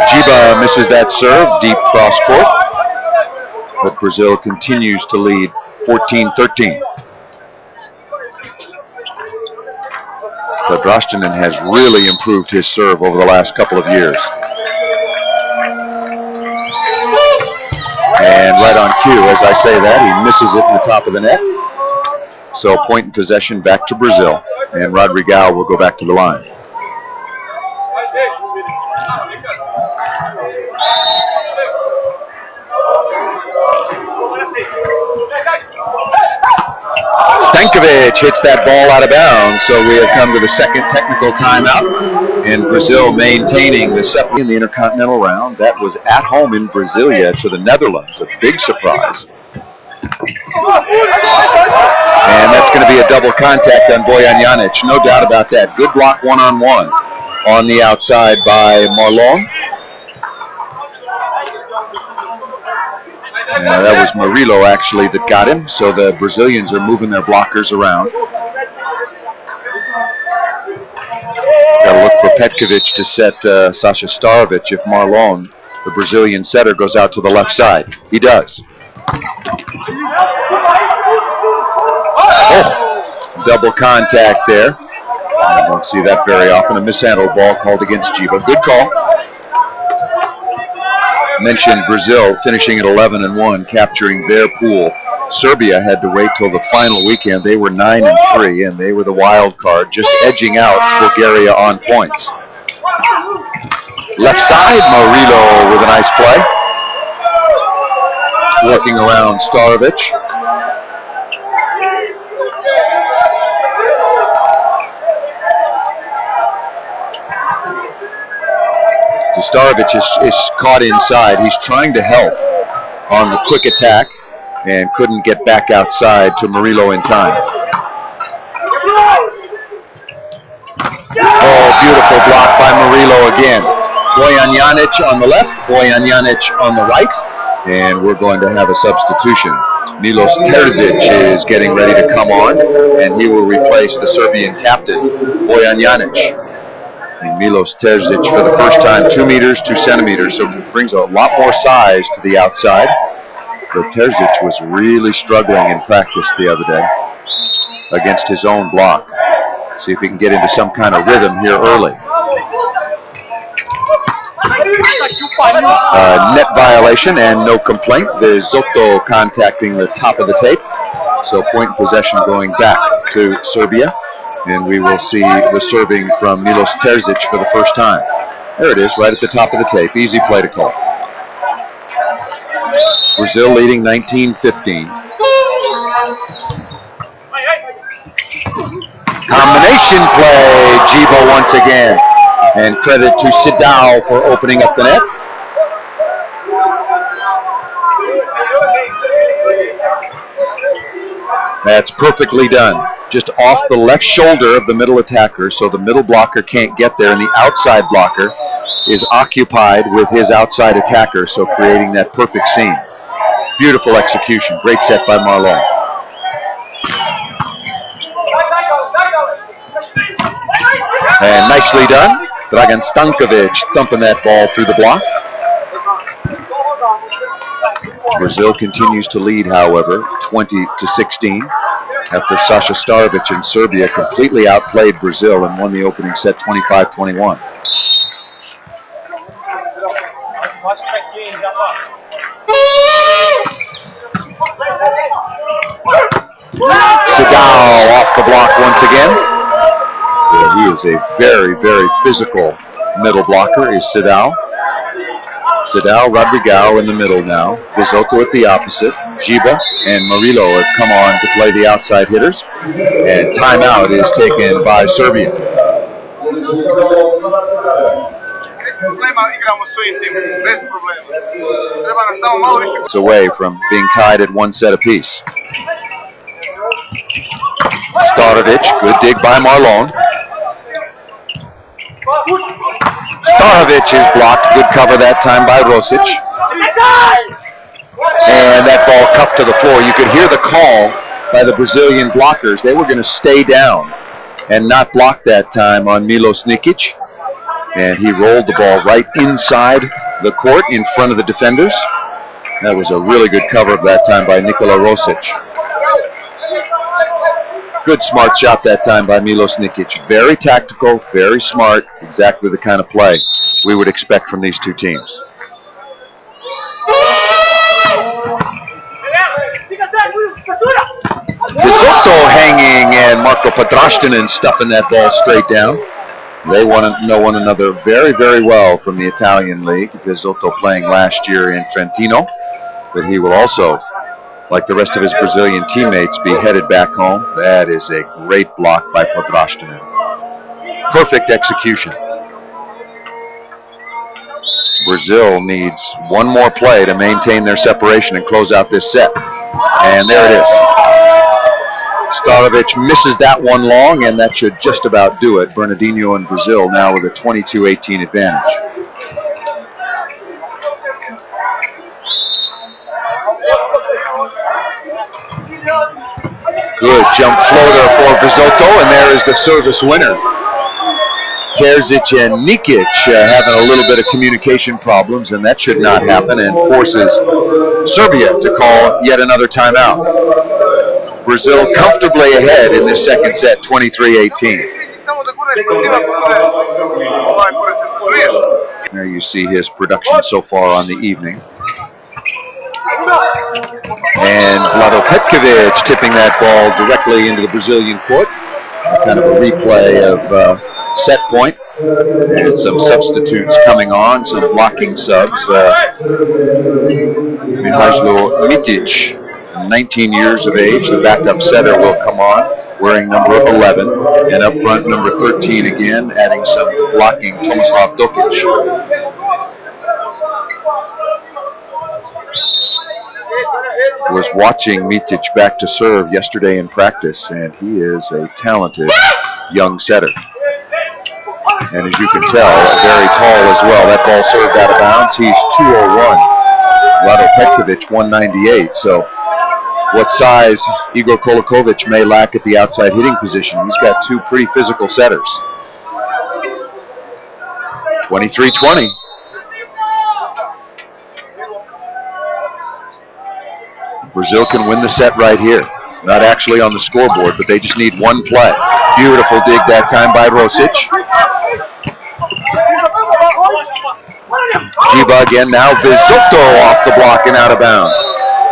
Giba misses that serve, deep cross court. But Brazil continues to lead 14-13. But Drostanen has really improved his serve over the last couple of years. And right on cue, as I say that, he misses it in the top of the net. So point in possession back to Brazil. And Rodriguez will go back to the line. Stankovic hits that ball out of bounds, so we have come to the second technical timeout, and Brazil maintaining the second in the Intercontinental round. That was at home in Brasilia to the Netherlands, a big surprise. And that's going to be a double contact on Bojan Janic, no doubt about that. Good block one-on-one on the outside by Marlon. That was Murillo actually that got him, so the Brazilians are moving their blockers around. Got to look for Petkovic to set Sasha Starovic if Marlon, the Brazilian setter, goes out to the left side. He does. Oh, double contact there. I don't see that very often. A mishandled ball called against Giba. Good call. Mentioned Brazil finishing at 11-1, capturing their pool. Serbia had to wait till the final weekend. They were 9-3, and they were the wild card, just edging out Bulgaria on points. Left side, Murillo with a nice play. Working around Starovic. So Starovic is caught inside. He's trying to help on the quick attack and couldn't get back outside to Murillo in time. Oh, beautiful block by Murillo again. Bojan Janic on the left, Bojan Janic on the right, and we're going to have a substitution. Milos Terzic is getting ready to come on, and he will replace the Serbian captain, Bojan Janic. And Milos Terzic for the first time 2 meters, 2 centimeters, so brings a lot more size to the outside. But Terzic was really struggling in practice the other day against his own block. See if he can get into some kind of rhythm here early. Net violation and no complaint. There's Zotto contacting the top of the tape. So point in possession going back to Serbia. And we will see the serving from Milos Terzic for the first time. There it is, right at the top of the tape. Easy play to call. Brazil leading 19-15. Combination play, Giba once again. And credit to Sidao for opening up the net. That's perfectly done. Just off the left shoulder of the middle attacker, so the middle blocker can't get there, and the outside blocker is occupied with his outside attacker, so creating that perfect seam. Beautiful execution. Great set by Marlon. And nicely done. Dragan Stankovic thumping that ball through the block. Brazil continues to lead, however, 20-16, after Sasha Starovic in Serbia completely outplayed Brazil and won the opening set 25-21. Sidao off the block once again. Yeah, he is a very, very physical middle blocker, is Sidao. Sidao, Rodriguez in the middle now. Vizotto at the opposite. Giba and Murillo have come on to play the outside hitters. And timeout is taken by Serbia. It's away from being tied at 1 set apiece. Starovic, good dig by Marlon. Starovic is blocked. Good cover that time by Rosic. And that ball cuffed to the floor. You could hear the call by the Brazilian blockers. They were going to stay down and not blocked that time on Milos Nikic. And he rolled the ball right inside the court in front of the defenders. That was a really good cover of that time by Nikola Rosic. Good smart shot that time by Milos Nikic. Very tactical, very smart, exactly the kind of play we would expect from these two teams. Risotto hanging and Marco Padrastinen stuffing that ball straight down. They want to know one another very, very well from the Italian league. Risotto playing last year in Trentino, but he will also, like the rest of his Brazilian teammates, be headed back home. That is a great block by Padrastinen. Perfect execution. Brazil needs one more play to maintain their separation and close out this set. And there it is. Starovic misses that one long, and that should just about do it. Bernardinho and Brazil now with a 22-18 advantage. Good jump floater for Risotto, and there is the service winner. Terzic and Nikic having a little bit of communication problems, and that should not happen, and forces Serbia to call yet another timeout. Brazil comfortably ahead in this second set, 23-18. There you see his production so far on the evening. And Vlado Petkovic tipping that ball directly into the Brazilian court. Kind of a replay of set point. And some substitutes coming on, some blocking subs. Mihajlo Mitic, 19 years of age, the backup setter, will come on, wearing number 11. And up front, number 13 again, adding some blocking, Tomislav Dokic. Was watching Mitic back to serve yesterday in practice, and he is a talented young setter. And as you can tell, very tall as well. That ball served out of bounds. He's 201. Vlado Petkovic, 198. So what size Igor Kolakovic may lack at the outside hitting position, he's got two pretty physical setters. 23-20. Brazil can win the set right here. Not actually on the scoreboard, but they just need one play. Beautiful dig that time by Rosic. Giba again, now Risotto off the block and out of bounds.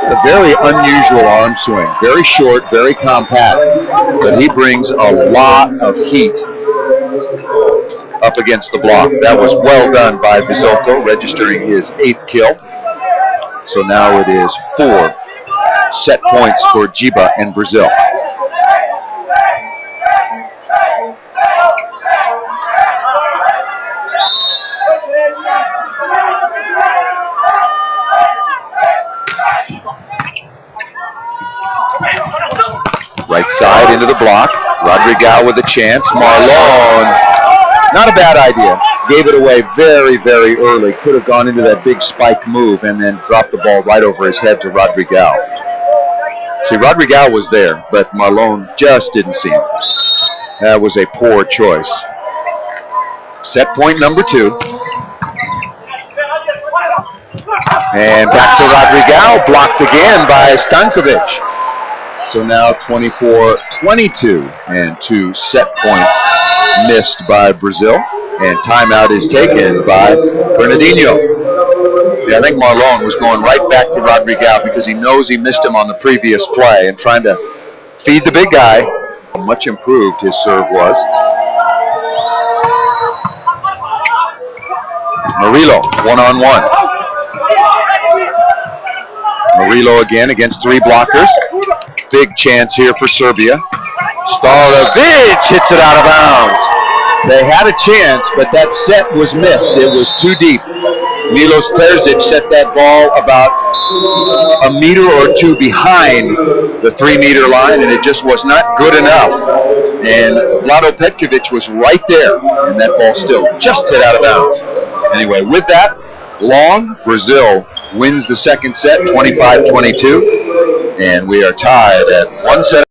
A very unusual arm swing. Very short, very compact, but he brings a lot of heat up against the block. That was well done by Risotto, registering his 8th kill. So now it is 4 set points for Giba and Brazil. Right side into the block. Rodriguez with a chance. Marlon, not a bad idea. Gave it away very, very early. Could have gone into that big spike move and then dropped the ball right over his head to Rodriguez. See, Rodriguez was there, but Marlon just didn't see him. That was a poor choice. Set point number 2. And back to Rodriguez, blocked again by Stankovic. So now 24-22, and 2 set points missed by Brazil. And timeout is taken by Bernardinho. See, I think Marlon was going right back to Rodriguez because he knows he missed him on the previous play and trying to feed the big guy. Much improved his serve was. Murillo, one-on-one. Murillo again against 3 blockers. Big chance here for Serbia. Starovic hits it out of bounds. They had a chance, but that set was missed. It was too deep. Milos Terzic set that ball about a meter or 2 behind the 3-meter line, and it just was not good enough. And Vlado Petkovic was right there, and that ball still just hit out of bounds. Anyway, with that, long, Brazil wins the second set, 25-22, and we are tied at 1 set.